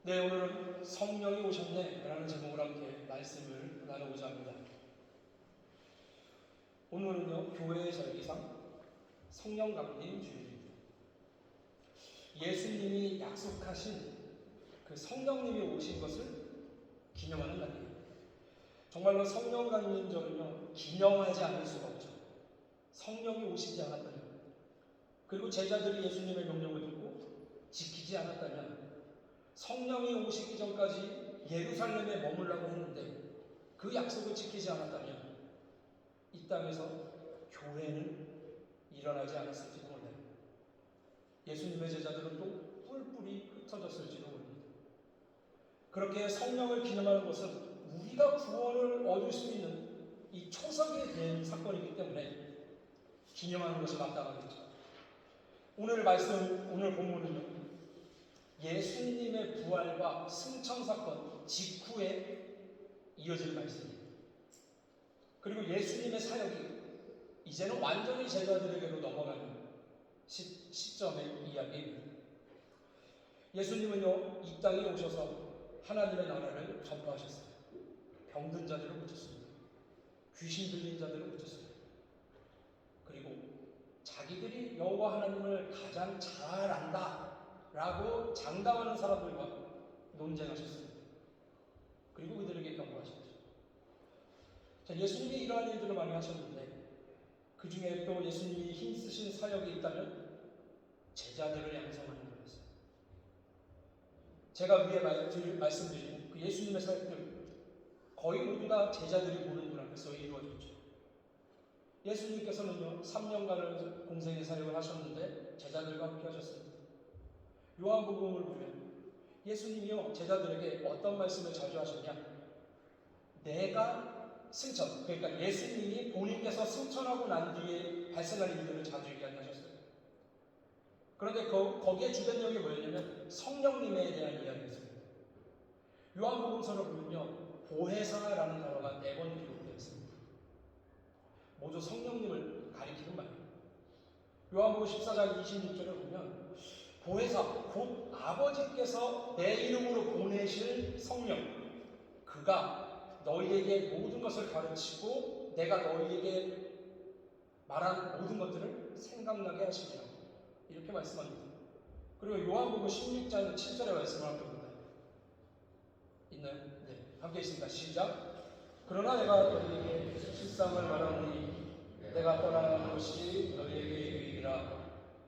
네, 오늘은 성령이 오셨네 라는 제목으로 함께 말씀을 나누고자 합니다. 오늘은요, 교회의 절기상 성령 강림 주일입니다. 예수님이 약속하신 그 성령님이 오신 것을 기념하는 날이에요. 정말로 성령 강림절은요, 기념하지 않을 수가 없죠. 성령이 오시지 않았다면, 그리고 제자들이 예수님의 명령을 듣고 지키지 않았다면, 성령이 오시기 전까지 예루살렘에 머물라고 했는데 그 약속을 지키지 않았다면 이 땅에서 교회는 일어나지 않았을지도 몰라요. 예수님의 제자들은 또 뿔뿔이 흩어졌을지도 모릅니다. 그렇게 성령을 기념하는 것은 우리가 구원을 얻을 수 있는 이 초석에 대한 사건이기 때문에 기념하는 것이 마땅하겠죠. 오늘 본문은요, 예수님의 부활과 승천 사건 직후에 이어질 말씀입니다. 그리고 예수님의 사역이 이제는 완전히 제자들에게로 넘어가는 시점의 이야기입니다. 예수님은요, 이 땅에 오셔서 하나님의 나라를 전파하셨어요. 병든 자들을 고쳤습니다. 귀신 들린 자들을 고쳤어요. 그리고 자기들이 여호와 하나님을 가장 잘 안다 라고 장담하는 사람들과 논쟁하셨습니다. 그리고 그들에게 경고하셨죠. 자, 예수님이 이러한 일들을 많이 하셨는데 그 중에 또 예수님이 힘쓰신 사역이 있다면 제자들을 양성하는 거였어요. 제가 위에 말씀드린 그 예수님의 사역들 거의 모두 다 제자들이 보는 눈앞에서 이루어졌죠. 예수님께서는요, 3년간을 공생의 사역을 하셨는데 제자들과 함께 하셨습니다. 요한복음을 보면 예수님이요, 제자들에게 어떤 말씀을 자주 하셨냐? 내가 승천, 그러니까 예수님이 본인께서 승천하고 난 뒤에 발생할 일들을 자주 이야기하셨어요. 그런데 거기에 주된 내용이 뭐였냐면 성령님에 대한 이야기였습니다. 요한복음서를 보면요, 보혜사라는 단어가 4번 기록되어 있습니다. 모두 성령님을 가리키는 말이에요. 요한복음 14장 26절에 보면 보혜사, 곧 아버지께서 내 이름으로 보내실 성령, 그가 너희에게 모든 것을 가르치고 내가 너희에게 말한 모든 것들을 생각나게 하시리라, 이렇게 말씀합니다. 그리고 요한복음 16장 7절의 말씀을 함께 봅니다. 있나요? 네, 함께 있습니다. 시작. 그러나 내가 너희에게 실상을 말하노니 내가 떠나는 것이 너희에게 유익이라.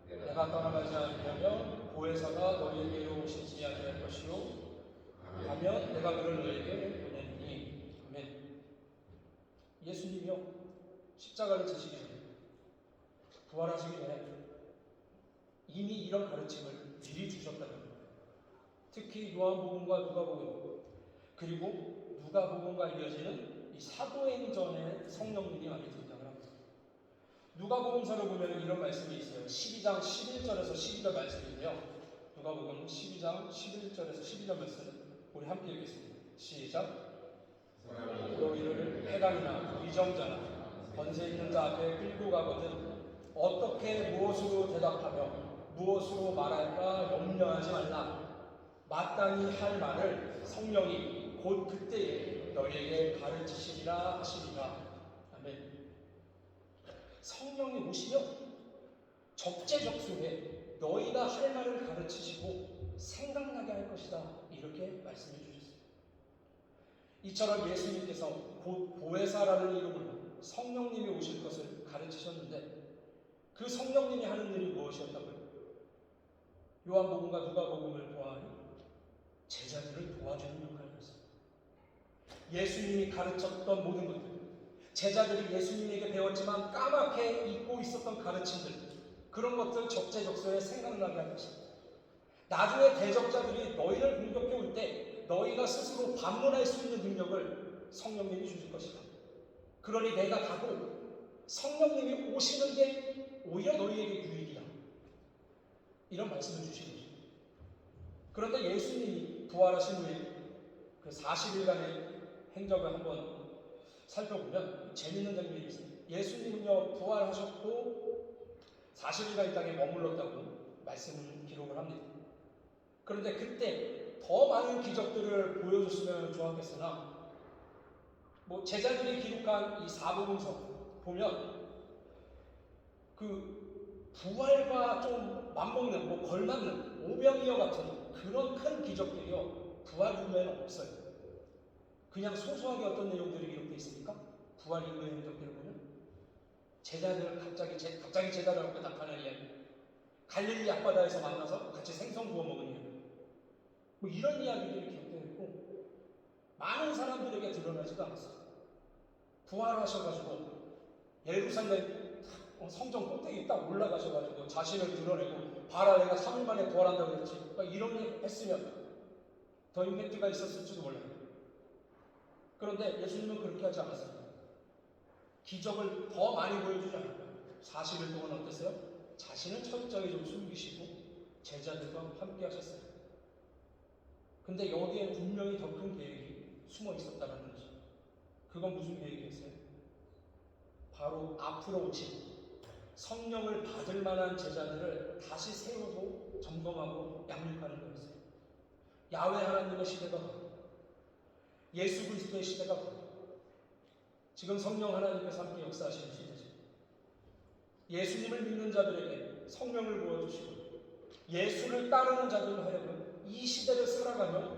내가 떠나가지 않으려면 보혜사가 너희에게로 오시지 아니할 것이요, 가면 내가 그를 너희에게 보내리니. 아멘. 예수님이요, 십자가를 지시기 전에, 부활하시기 전에 이미 이런 가르침을 미리 주셨다는 거예요. 특히 요한복음과 누가복음, 그리고 누가복음과 이어지는 이 사도행전에 성령님이 많이 등장을 합니다. 누가복음서를 보면 이런 말씀이 있어요. 12장 11절에서 12절 말씀인데요. 누가복음 12장 11절에서 12절 말씀 우리 함께 읽겠습니다. 시작. 너희를 해당이나 위정자나 권세 있는 자 앞에 끌고 가거든 어떻게 무엇으로 대답하며 무엇으로 말할까 염려하지 말라. 마땅히 할 말을 성령이 곧 그때에 너희에게 가르치시리라 하시리라. 아멘. 성령이 오시면 적재적소에 너희가 할 말을 가르치시고 생각나게 할 것이다, 이렇게 말씀해 주셨어요. 이처럼 예수님께서 곧 보혜사라는 이름으로 성령님이 오실 것을 가르치셨는데 그 성령님이 하는 일이 무엇이었다고요? 요한복음과 누가복음을 보아하니 제자들을 도와주는 역할이었습니다. 예수님이 가르쳤던 모든 것들, 제자들이 예수님에게 배웠지만 까맣게 잊고 있었던 가르침들, 그런 것들 적재적소에 생각나게 할 것입니다. 나중에 대적자들이 너희를 공격해 올 때 너희가 스스로 반문할 수 있는 능력을 성령님이 주실 것이다. 그러니 내가 가고 성령님이 오시는 게 오히려 너희에게 유익이다, 이런 말씀을 주신 거죠. 그런데 예수님이 부활하신 후에 그 40일간의 행적을 한번 살펴보면 재밌는 장면이 있어요. 예수님은요, 부활하셨고 40일간 이 땅에 머물렀다고 말씀을 기록을 합니다. 그런데 그때 더 많은 기적들을 보여줬으면 좋았겠으나 제자들이 기록한 이 사복음서 보면 그 부활과 좀 맞먹는 걸맞는 오병이어 같은 그런 큰 기적들이요 부활 이후에는 없어요. 그냥 소소하게 어떤 내용들이 기록되어 있습니까? 부활 이후의 행적들을 보면 제자들 갑자기 제자들 앞에 나타나는 이야기, 갈릴리 앞바다에서 만나서 같이 생선 구워 먹은 이야기, 이런 이야기들이 기록되어 있고 많은 사람들에게 드러나지도 않았어요. 부활하셔가지고 예루살렘 성전 꼭대기 딱 올라가셔가지고 자신을 드러내고 봐라 내가 3일 만에 부활한다고 그랬지, 이런 일 했으면 더 임팩트가 있었을지도 몰라요. 그런데 예수님은 그렇게 하지 않았습니다. 기적을 더 많이 보여주지 않았고요. 40일 동안 어땠어요? 자신을 철저히 좀 숨기시고 제자들과 함께 하셨어요. 근데 여기에 분명히 더 큰 계획이 숨어 있었다는 거죠. 그건 무슨 계획이었어요? 바로 앞으로 오신 성령을 받을 만한 제자들을 다시 세우고 점검하고 양육하는 거였어요. 야훼 하나님의 시대가 가고 예수 그리스도의 시대가 가고 지금 성령 하나님께서 함께 역사하시는 시대죠. 예수님을 믿는 자들에게 성령을 부어주시고 예수를 따르는 자들로 하여금 이 시대를 살아가며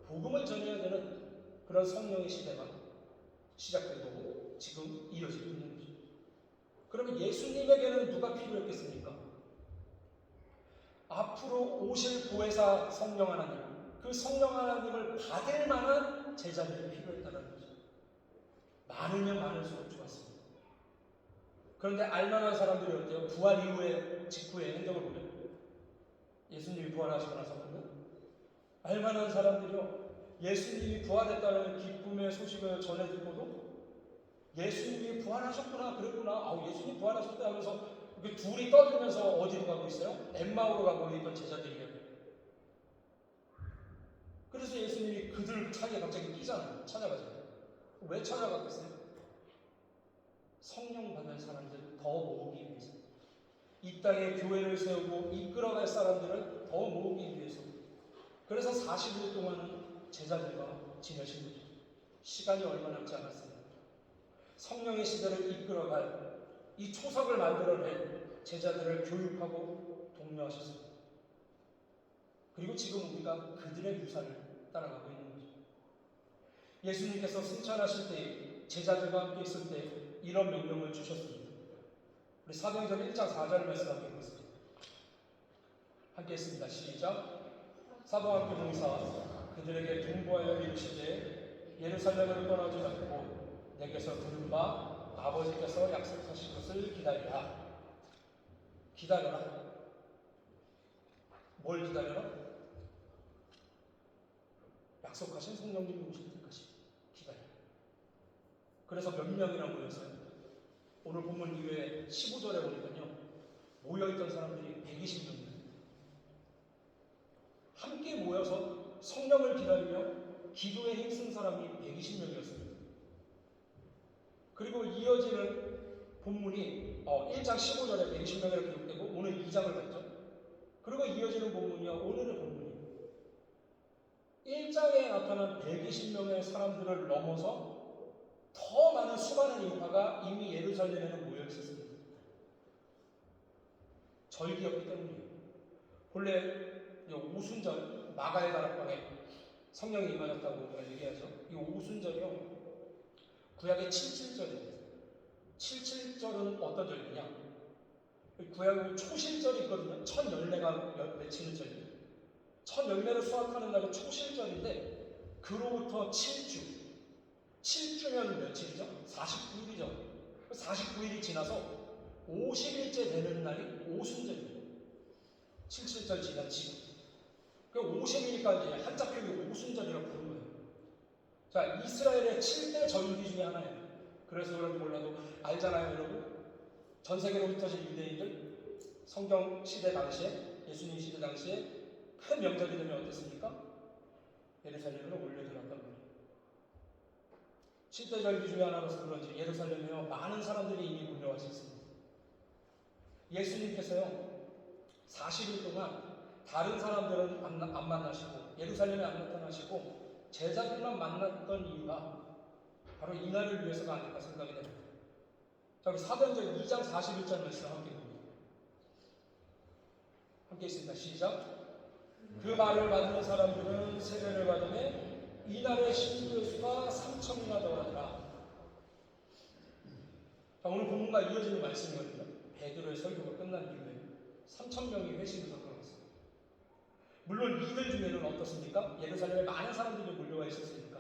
복음을 전해야 되는 그런 성령의 시대가 시작된 거고 지금 이어지고 있는 거죠. 그러면 예수님에게는 누가 필요했겠습니까? 앞으로 오실 보혜사 성령 하나님, 그 성령 하나님을 받을 만한 제자들이 필요했다는 거죠. 많으면 많을수록 좋았습니다. 그런데 알만한 사람들이 어때요? 부활 이후에 직후의 행적을 보면 예수님이 부활하시고 나서 보면 알만한 사람들이요 예수님이 부활했다는 기쁨의 소식을 전해 듣고도 예수님이 부활하셨구나 그랬구나 예수님 부활하셨다 하면서 둘이 떠들면서 어디로 가고 있어요? 엠마오로 가고 있던 제자들이에요. 그래서 예수님이 그들 차이에 갑자기 끼잖아요. 찾아가잖아요. 왜 찾아갔겠어요? 성령 받을 사람들 더 모으기 위해서, 이 땅에 교회를 세우고 이끌어갈 사람들을 더 모으기 위해서. 그래서 40일 동안은 제자들과 지내신 거죠. 시간이 얼마 남지 않았습니다. 성령의 시대를 이끌어갈 이 초석을 만들어낸 제자들을 교육하고 독려하셨습니다. 그리고 지금 우리가 그들의 유산을 따라가고 있는 거죠. 예수님께서 승천하실 때 제자들과 함께 있을 때 이런 명령을 주셨습니다. 우리 사도행전 1장 4절을 말씀하게 보겠습니다. 함께 했습니다. 시작. 사도와 함께 봉사 그들에게 중보하여 이르시되 예루살렘을 떠나지 않고 내게서 들은 바 아버지께서 약속하신 것을 기다리라. 기다려라. 뭘 기다려라? 약속하신 성령님이 오실 때까지 기다려. 그래서 몇 명이나 모였어요? 오늘 본문 이후에 15절에 보니까요 모여있던 사람들이 120명입니다. 함께 모여서 성령을 기다리며 기도에 힘쓴 사람이 120명이었습니다. 그리고 이어지는 본문이 1장 15절에 120명이라고 기록되고 오늘 2장을 봤죠. 그리고 이어지는 본문이요 오늘의 본문이 1장에 나타난 120명의 사람들을 넘어서 더 많은 수많은 인파가 이미 예루살렘에는 모여 있었습니다. 절기였기 때문이에요. 본래 오순절 마가의 다락방에 성령이 임하셨다고 우리가 얘기하죠. 이 오순절이요 구약의 77절입니다. 77절은 어떤 절이냐? 구약은 초실절이 있거든요. 첫 열매가 맺히는 절이에요. 첫 열매를 수확하는 날이 초실절인데 그로부터 7주면 며칠이죠? 49일이죠. 49일이 지나서 50일째 되는 날이 오순절이에요. 77절 지난 지금. 그 50일까지 한자 표기 오순절이라고 부르는 거예요. 자, 이스라엘의 7대 절기 중에 하나예요. 그래서 그런지 몰라도 알잖아요, 여러분. 전 세계로 흩어진 유대인들 성경 시대 당시에 예수님 시대 당시에 큰 명절이 되면 어땠습니까? 예루살렘으로 올려들었단 말이에요. 7대 절기 중에 하나로서 그런지 예루살렘에 많은 사람들이 이미 몰려왔었습니다. 예수님께서요 40일 동안 다른 사람들은 안 만나시고 예루살렘에 안 나타나시고 제자들만 만났던 이유가 바로 이날을 위해서가 아닐까 생각이 됩니다. 자, 우리 사도행전 2장 41절 말씀 함께 봅니다. 함께 있습니다. 시작. 그 말을 받는 사람들은 세례를 받음에 이날의 신도의 수가 3,000이나 더하더라. 자, 오늘 본문과 이어지는 말씀이거든요. 베드로의 설교가 끝난 이후에 3,000명이 회심해서 들어갔습니다. 물론 이들 중에는 어떻습니까? 예루살렘에 많은 사람들이 몰려와 있었으니까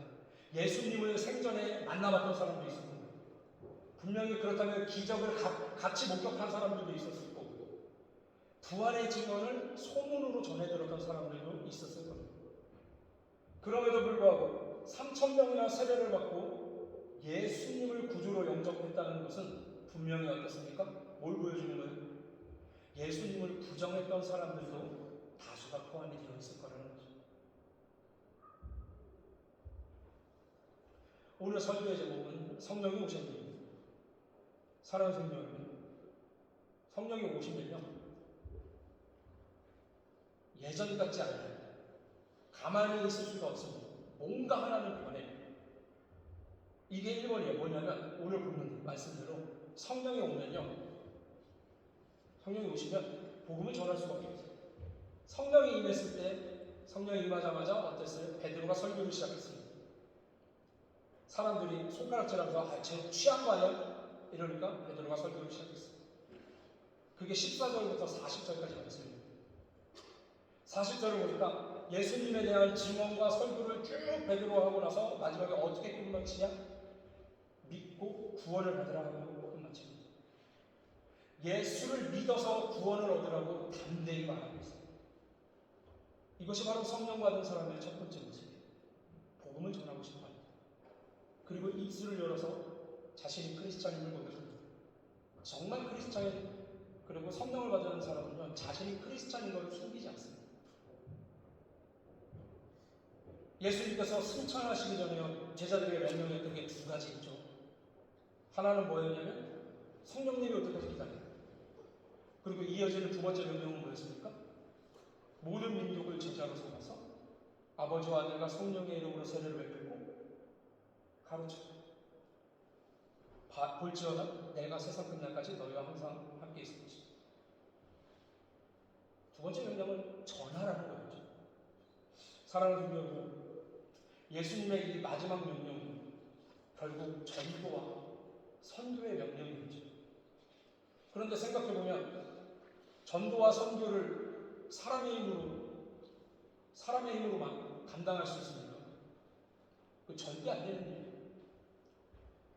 예수님을 생전에 만나봤던 사람도 있었고 분명히 그렇다면 기적을 같이 목격한 사람들도 있었을 거고 부활의 증언을 소문으로 전해 들었던 사람들도 있었을 겁니다. 그럼에도 불구하고 3,000명이나 세례를 받고 예수님을 구주로 영접했다는 것은 분명히 어떻습니까? 뭘 보여주는 거예요? 예수님을 부정했던 사람들도 다수가 포함이 되어 있을 거라는 거죠. 오늘 설교의 제목은 성령이 오셨네요. 사랑하는 성도 여러분, 성령이 오시면요 예전 같지 않아요. 가만히 있을 수가 없습니다. 뭔가 하나는 변해요. 이게 1번이에요. 뭐냐면 오늘 본문 말씀대로 성령이 오면요, 성령이 오시면 복음을 전할 수밖에 없어요. 성령이 임했을 때 성령이 임하자마자 어땠어요? 베드로가 설교를 시작했습니다. 사람들이 손가락질하면서 쟤 취한 거 아니야? 이러니까 베드로가 설교를 시작했어요. 그게 14절부터 40절까지 말씀입니다. 40절을 보니까 예수님에 대한 증언과 설교를 쭉 베드로가 하고 나서 마지막에 어떻게 끝마치냐? 믿고 구원을 받으라 하고 끝마칩니다. 예수를 믿어서 구원을 얻으라고 담대히 말하고 있어요. 이것이 바로 성령 받은 사람의 첫 번째 모습이에요. 복음을 전하고 싶어 합니다. 그리고 입술을 열어서 자신이 크리스찬임을 고백합니다. 정말 크리스찬인, 그리고 성령을 받은 사람은요, 자신이 크리스찬인 걸 숨기지 않습니다. 예수님께서 승천하시기 전에 제자들에게 명령했던 게 두 가지 있죠. 하나는 뭐였냐면 성령님이 올 때까지 기다려요. 그리고 이어지는 두 번째 명령은 뭐였습니까? 모든 민족을 제자로 삼아서 아버지와 아들과 성령의 이름으로 세례를 베풀고 가르쳐 볼지어다 내가 세상 끝날까지 너희와 항상 함께 있을 것이다. 두 번째 명령은 전하라는 거였죠. 사랑하는 성도 여러분, 예수님의 이 마지막 명령은 결국 전도와 선교의 명령이었죠. 그런데 생각해보면 전도와 선교를 사람의 힘으로만 감당할 수 있습니까? 그 절대 안 되는 일이에요.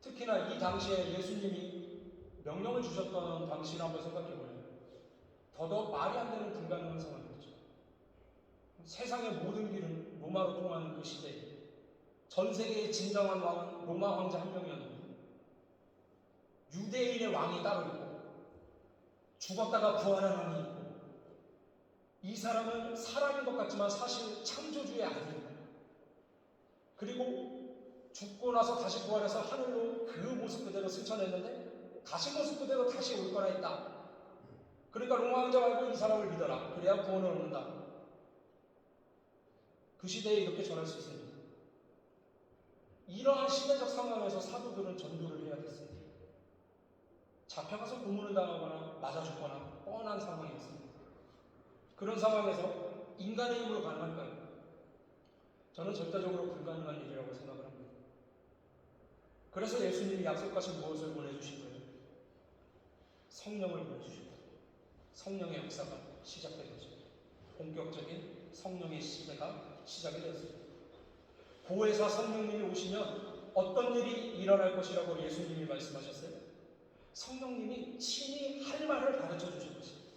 특히나 이 당시에 예수님이 명령을 주셨던 당시를 한번 생각해보면 더더욱 말이 안 되는 불가능한 상황이었죠. 세상의 모든 길은 로마로 통하는 그 시대에 전 세계의 진정한 왕은 로마 황제 한 명이었는데 유대인의 왕이 따로 있고 죽었다가 부활한 왕이 있고 이 사람은 사람인 것 같지만 사실 창조주의 아들입니다. 그리고 죽고 나서 다시 부활해서 하늘로 그 모습 그대로 승천했는데 다시 모습 그대로 다시 올 거라 했다. 그러니까 로마 황제 말고 이 사람을 믿어라. 그래야 구원을 얻는다. 그 시대에 이렇게 전할 수 있습니다. 이러한 시대적 상황에서 사도들은 전도를 해야 됐습니다. 잡혀가서 고문을 당하거나 맞아 죽거나 뻔한 상황이었습니다. 그런 상황에서 인간의 힘으로 가능할까요? 저는 절대적으로 불가능한 일이라고 생각을 합니다. 그래서 예수님이 약속하신 무엇을 보내주신 거예요? 성령을 보내주신 거예요. 성령의 역사가 시작된 거죠. 본격적인 성령의 시대가 시작이 되었습니다. 보혜사 성령님이 오시면 어떤 일이 일어날 것이라고 예수님이 말씀하셨어요? 성령님이 친히 할 말을 가르쳐 주실 것입니다.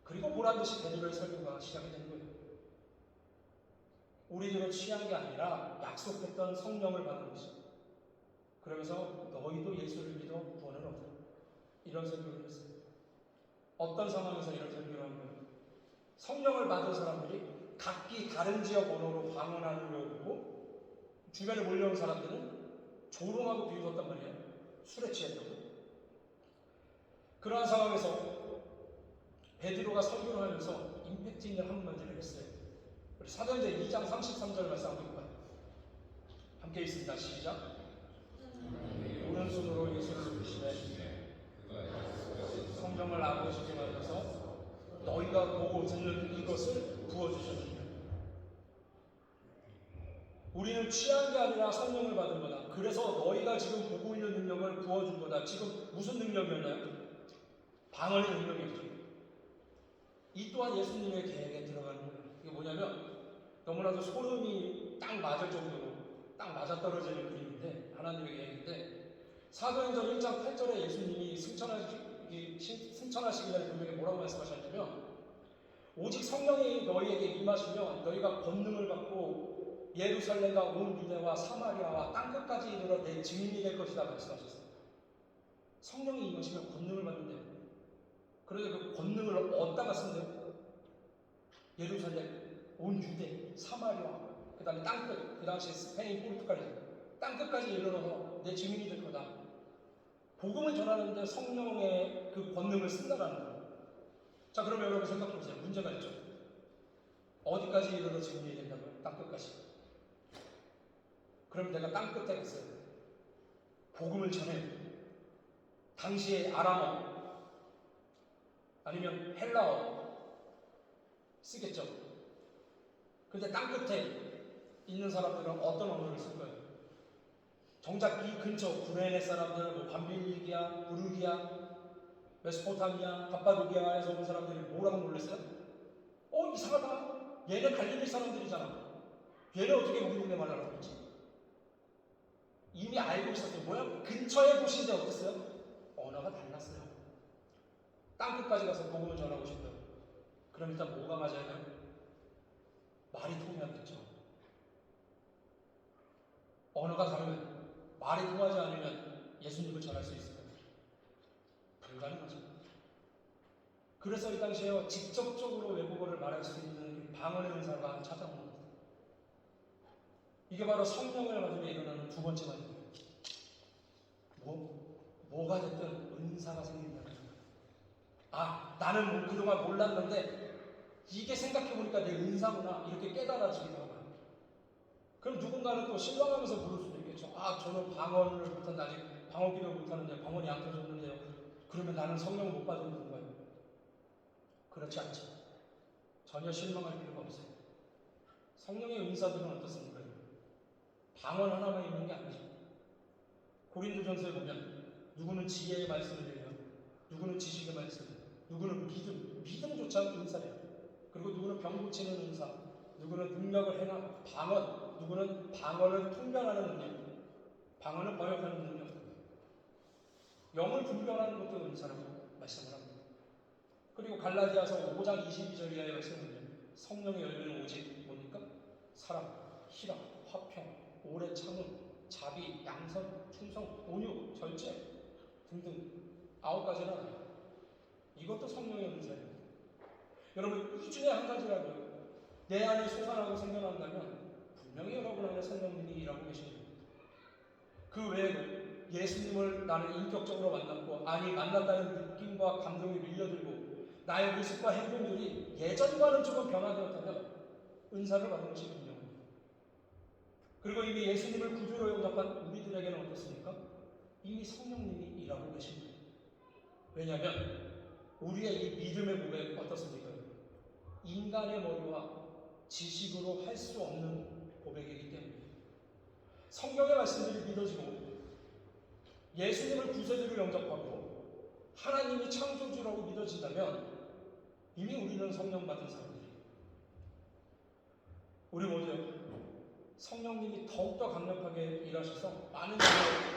그리고 보란듯이 베드로의 설교가 시작이 된 거예요. 우리들은 취한 게 아니라 약속했던 성령을 받는 것입니다. 그러면서 너희도 예수를 믿어 구원을 얻으라. 이런 설교를 했어요. 어떤 상황에서 이런 설교를 한 거예요? 성령을 받은 사람들이 각기 다른 지역 언어로 방언하려고 주변에 몰려온 사람들은 조롱하고 비웃었단 말이에요. 술에 취했다고. 그러한 상황에서 베드로가 설교를 하면서 임팩트 있는 한마디를 했어요. 우리 사도행전 2장 33절 말씀 한번 볼까요? 함께 있습니다. 시작. 오른손으로 예수를 부르시되 성령을 아버지께 받아서 너희가 보고 듣는 이것을 부어주셨느니라. 우리는 취한 게 아니라 성령을 받은 거다. 그래서 너희가 지금 보고 있는 능력을 부어준 거다. 지금 무슨 능력이었나요? 방언의 능력이었죠. 이 또한 예수님의 계획에 들어가는 거예요. 이게 뭐냐면 너무나도 소름이 딱 맞을 정도로 딱 맞아떨어지는 그림인데, 하나님의 계획인데, 사도행전 1장 8절에 예수님이 승천하시기 전에 분명히 뭐라고 말씀하셨냐면, 오직 성령이 너희에게 임하시면 너희가 권능을 받고 예루살렘과 온 유대와 사마리아와 땅끝까지 이르러 내 증인이 될 것이다 말씀하셨습니다. 성령이 임하시면 권능을 받는데요. 그런데 그 권능을 어디다가 쓴대요? 예루살렘, 온 유대, 사마리아, 그 다음에 땅끝, 그 당시 스페인, 포르투갈, 땅끝까지 이르러서 내 증인이 될 거다. 복음을 전하는데 성령의 그 권능을 쓴다라는 거예요. 자, 그러면 여러분 생각해보세요. 문제가 있죠. 어디까지 이르러 증인이 된다고요? 땅끝까지. 그럼 내가 땅끝에 갔어요. 복음을 전해요. 당시에 아람어 아니면 헬라어 쓰겠죠. 근데 땅끝에 있는 사람들은 어떤 언어를 쓸 거예요? 정작 이 근처 구레네 사람들, 뭐 밤빌리기아, 부르기아, 메소포타미아, 갑바도기아에서 온 사람들이 뭐라고 놀랐어요? 이상하다. 얘네 갈릴리 사람들이잖아. 얘네 어떻게 우리 동네 말 알아듣지? 이미 알고 있었어요. 뭐야? 근처에 보신데 어땠어요? 언어가 달랐어요. 땅끝까지 가서 복음을 전하고 싶어요. 그럼 일단 뭐가 맞아야 돼요? 말이 통해야겠죠. 언어가 다르면, 말이 통하지 않으면 예수님을 전할 수 있을까요? 불가능하죠. 그래서 이 당시에 직접적으로 외국어를 말할 수 있는 방언의 은사가 찾아온 겁니다. 이게 바로 성령을 받으며 일어나는 두 번째 말입니다. 뭐가 됐든 은사가 생긴다는 거예요. 나는 그동안 몰랐는데 이게 생각해보니까 내 은사구나, 이렇게 깨달아지기도 하고요. 그럼 누군가는 또 실망하면서 부를 수도 있겠죠. 저는 방언을 못한다, 아직 방언 기도 못하는데, 방언이 안 터졌는데요. 그러면 나는 성령을 못 받은 건가요? 그렇지 않죠. 전혀 실망할 필요가 없어요. 성령의 은사들은 어떻습니까? 방언 하나만 있는 게 아니죠. 고린도전서에 보면 누구는 지혜의 말씀을 내며, 누구는 지식의 말씀, 누구는 믿음조차 은사래요. 그리고 누구는 병 고치는 은사, 누구는 능력을 행하고 방언, 누구는 방언을 통변하는 능력, 방언을 번역하는 능력, 영을 분별하는 것도 은사라고 말씀을 합니다. 그리고 갈라디아서 5장 22절 이하의 말씀을 보면 성령의 열매는 오직 뭡니까? 사랑, 희락, 화평, 오래 참음, 자비, 양선, 충성, 온유, 절제 등등 9가지나 나요. 이것도 성령의 은사입니다. 여러분, 이 중에 한 가지라도 내 안에 솟아나고 생겨난다면 분명히 여러분 안에 성령님이 일하고 계십니다. 그 외에도 예수님을 나는 인격적으로 만났고, 만났다는 느낌과 감동이 밀려들고 나의 모습과 행동들이 예전과는 조금 변화되었다면 은사를 받은 것이 분명합니다. 그리고 이미 예수님을 구주로 영접한 우리들에게는 어떻습니까? 이미 성령님이 일하고 계십니다. 왜냐하면 우리의 이 믿음의 고백 어떻습니까? 인간의 머리와 지식으로 할 수 없는 고백이기 때문입니다. 성경의 말씀들이 믿어지고 예수님을 구세주로 영접하고 하나님이 창조주라고 믿어진다면 이미 우리는 성령 받은 사람들이에요. 우리 모두 성령님이 더욱더 강력하게 일하셔서 많은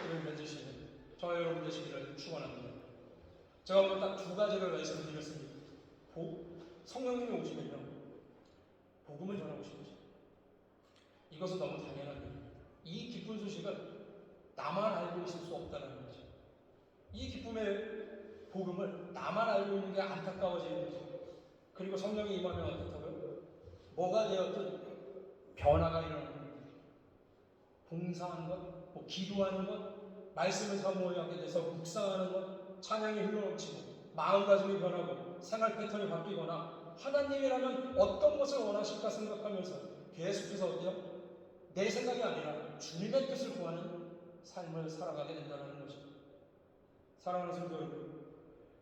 일을 맺으시는 저와 여러분 되시기를 축원합니다. 제가 오늘 딱 두 가지를 말씀드렸습니다. 성령님이 오시면요, 복음을 전하고 싶으시죠. 이것은 너무 당연한 일입니다. 이 기쁜 소식은 나만 알고 있을 수 없다는 거죠. 이 기쁨의 복음을 나만 알고 있는 게 안타까워지는 거죠. 그리고 성령이 임하면 어떻다고요? 뭐가 되었든 변화가 일어나는 겁니다. 봉사하는 것, 기도하는 것, 말씀을 사모하게 돼서 묵상하는 것, 찬양이 흘러넘치고 마음가짐이 변하고 생활 패턴이 바뀌거나 하나님이라면 어떤 것을 원하실까 생각하면서 계속해서 어때요? 내 생각이 아니라 주님의 뜻을 구하는 삶을 살아가게 된다는 거죠. 사랑하는 성도 여러분,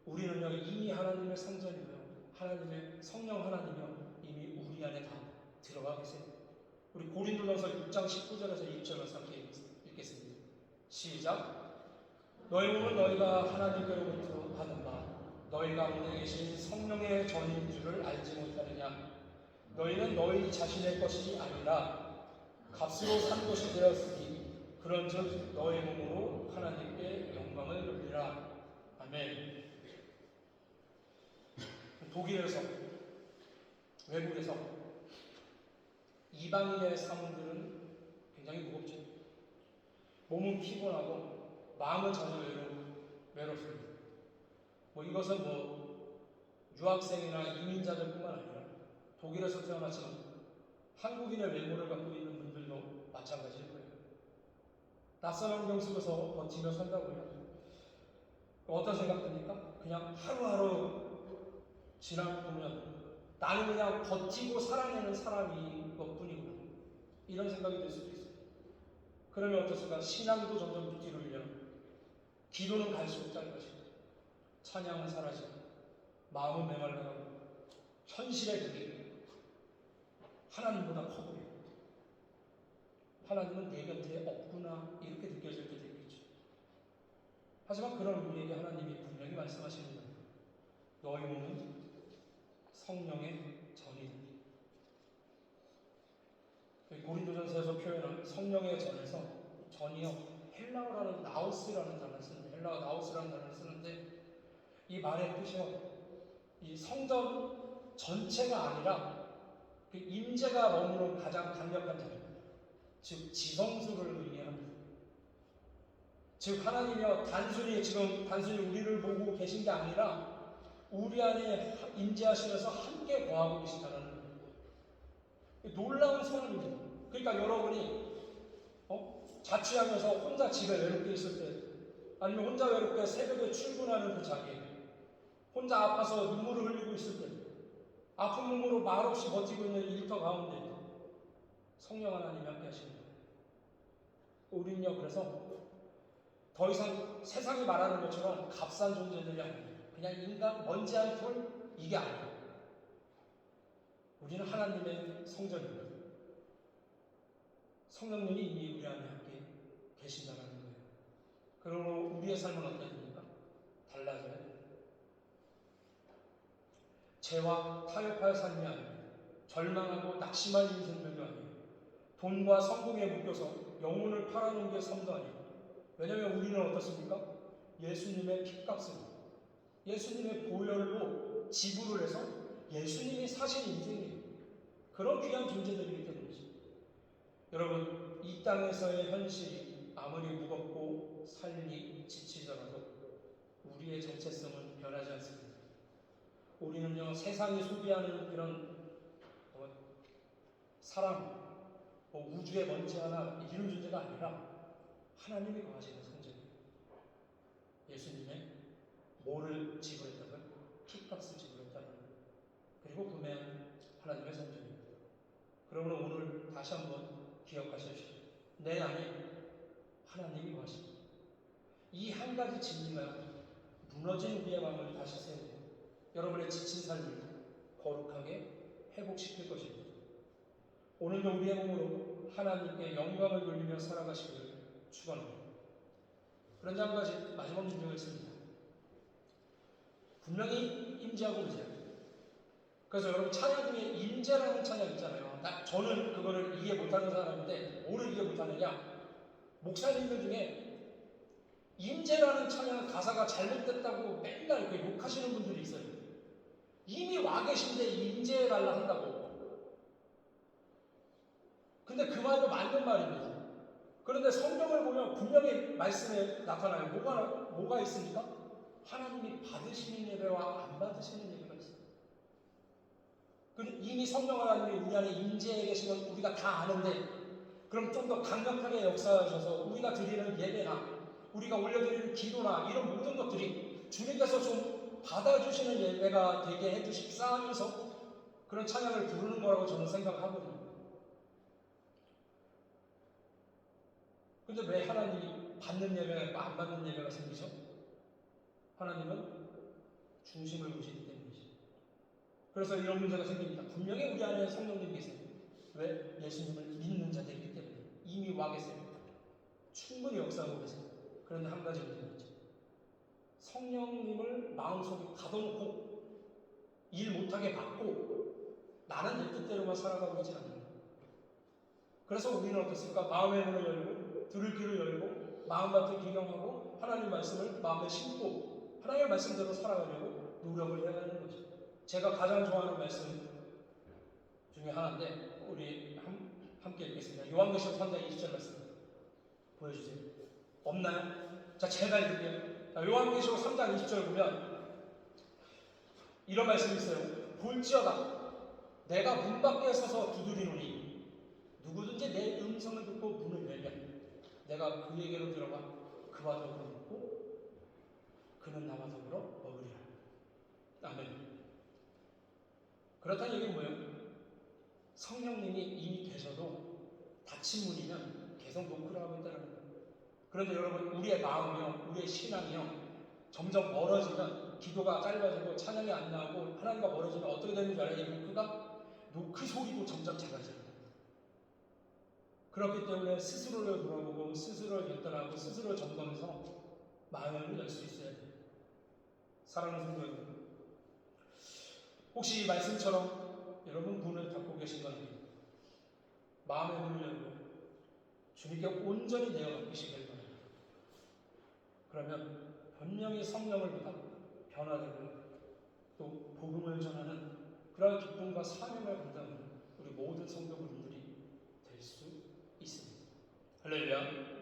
우리는요 이미 하나님의 성전이고요, 하나님의 성령 하나님이요 이미 우리 안에 다 들어가 계세요. 우리 고린도전서 6장 19절에서 20절을 함께 읽겠습니다. 시작. 너희 몸은 너희가 하나님께로부터 받은 바 너희 가운데 계신 성령의 전인 줄을 알지 못하느냐. 너희는 너희 자신의 것이 아니라 값으로 산 것이 되었으니 그런즉 너희 몸으로 하나님께 영광을 돌리라. 아멘. 독일에서, 외국에서 이방인의 삶들은 굉장히 무겁죠. 몸은 피곤하고 마음은 전혀 외롭습니다. 이것은 유학생이나 이민자들뿐만 아니라 독일에서 태어났지만 한국인의 외모를 갖고 있는 분들도 마찬가지일 거예요. 낯선 환경 속에서 버티며 산다고요. 어떤 생각 듭니까? 그냥 하루하루 지나보면 나는 그냥 버티고 살아내는 사람인 것뿐이구나, 이런 생각이 들 수도 있어요. 그러면 어떻습니까? 신앙도 점점 뒤로 밀려, 기도는 갈수록 짧아지고, 찬양은 사라지고, 마음은 메말라가고, 현실의 그게 하나님보다 커 보여요. 하나님은 내 곁에 없구나, 이렇게 느껴질 때도 있겠죠. 하지만 그런 우리에게 하나님이 분명히 말씀하시는 거예요. 너희 몸은 성령의 전이다. 고린도전서에서 표현한 성령의 전에서 전이요, 헬라어라는 나우스라는 단어를 쓰는데, 헬라어 나우스라는 단어를 쓰는데, 이 말의 뜻이요, 이 성전 전체가 아니라 그 임재가 머무는 가장 강력한 자리, 즉 지성소를 의미합니다. 즉 하나님이요 단순히 우리를 보고 계신 게 아니라 우리 안에 임재하시면서 함께 거하고 계신다는 거예요. 놀라운 소원입니다. 그러니까 여러분이 자취하면서 혼자 집에 외롭게 있을 때, 아니면 혼자 외롭게 새벽에 출근하는 그 자리에, 혼자 아파서 눈물을 흘리고 있을 때, 아픈 몸으로 말없이 버티고 있는 일터 가운데 성령 하나님이 함께 하시는 거예요. 우리는요 그래서 더 이상 세상이 말하는 것처럼 값싼 존재들이 아니에요. 그냥 인간, 먼지 한 톨, 이게 아니에요. 우리는 하나님의 성전입니다. 성령님이 이미 우리 안에 함께 계신다는 거예요. 그러므로 우리의 삶은 어떻게 됩니까? 달라져야 돼요. 죄와 타협할 삶이 아니에요. 절망하고 낙심할 인생들도 아니에요. 돈과 성공에 묶여서 영혼을 팔아놓은 게 삶도 아니에요. 왜냐하면 우리는 어떻습니까? 예수님의 핏값으로, 예수님의 보혈로 지불을 해서 예수님이 사신 인생이에요. 그런 귀한 존재들이기 때문이죠. 여러분, 이 땅에서의 현실이 아무리 무겁고 삶이 지치더라도 우리의 정체성은 변하지 않습니다. 우리는요 세상이 소비하는 그런 사람, 우주의 먼지 하나 이런 존재가 아니라 하나님이 거하시는 성전이에요. 예수님의 뭐를 지불했다고요? 핏값을 지불했다는 거예요. 그리고 구매한 하나님의 성전입니다. 그러므로 오늘 다시 한번 기억하십시오. 내 안에 하나님이 거하십니다. 이 한 가지 진리가 무너진 우리의 마음을 다시 세우고 여러분의 지친 삶을 거룩하게 회복시킬 것입니다. 오늘도 우리의 몸으로 하나님께 영광을 돌리며 살아가시기를 축원합니다. 그런데 한 가지 마지막 문제가 있습니다. 분명히 임재하고 계세요. 그래서 여러분 찬양 중에 임재라는 찬양 있잖아요. 저는 그거를 이해 못하는 사람인데 뭐를 이해 못하느냐, 목사님들 중에 임재라는 찬양 가사가 잘못됐다고 맨날 이렇게 욕하시는 분들이 있어요. 이미 와 계신데 임재해달라 한다고. 근데 그 말도 맞는 말입니다. 그런데 성경을 보면 분명히 말씀에 나타나요. 뭐가 있습니까? 하나님이 받으시는 예배와 안 받으시는 예배가 있어요. 이미 성령 하나님이 우리 안에 임재해 계시면 우리가 다 아는데, 그럼 좀 더 강력하게 역사하셔서 우리가 드리는 예배나 우리가 올려드리는 기도나 이런 모든 것들이 주님께서 좀 받아주시는 예배가 되게 해주십사 하면서 그런 찬양을 부르는 거라고 저는 생각하거든요. 근데 왜 하나님이 받는 예배가 안 받는 예배가 생기죠? 하나님은 중심을 보시기 때문이죠. 그래서 이런 문제가 생깁니다. 분명히 우리 안에 성령님 계세요. 왜? 예수님을 믿는 자들이기 때문에 이미 와 계세요. 충분히 역사하고 계세요. 그런데 한 가지 문제가 있죠. 성령님을 마음속에 가둬놓고 일 못하게 받고 나는 내 뜻대로만 살아가고 있지 않아요. 그래서 우리는 어떻습니까? 마음의 문을 열고 들을 귀를 열고 마음밭을 기경하고 하나님 말씀을 마음에 심고 하나님의 말씀대로 살아가려고 노력을 해야 하는 거죠. 제가 가장 좋아하는 말씀 중에 하나인데 우리 함께 읽겠습니다. 요한계시록 3장 20절 말씀 보여주세요. 없나요? 자, 제가 읽을게요. 요한계시록 3장 20절 보면 이런 말씀이 있어요. 볼지어다 내가 문 밖에 서서 두드리노니 누구든지 내 음성을 듣고 문을 열면 내가 그에게로 들어가 그와 더불어 먹고 그는 나와 더불어 먹으리라. 아멘. 그렇다는 얘기는 뭐예요? 성령님이 이미 계셔도 닫힌 문이면 계속 노크를 하고 있다는 거예요. 그런데 여러분 우리의 마음이요 우리의 신앙이요 점점 멀어지면 기도가 짧아지고 찬양이 안 나오고 하나님과 멀어지면 어떻게 되는 줄 알아요? 이 노크 소리도 점점 작아집니다. 그렇기 때문에 스스로를 돌아보고 스스로를 결단하고 스스로를 점검해서 마음을 열 수 있어야 돼요. 사랑하는 성도 여러분, 혹시 이 말씀처럼 여러분 문을 닫고 계신 건 아니에요. 마음의 문을 열고 주님께 온전히 내어 맡기시길 바랍니다. 그러면 분명히 성령을 받아 변화되고 또 복음을 전하는 그러한 기쁨과 사명을 감당하는 우리 모든 성도분들이 될 수 있습니다. 할렐루야.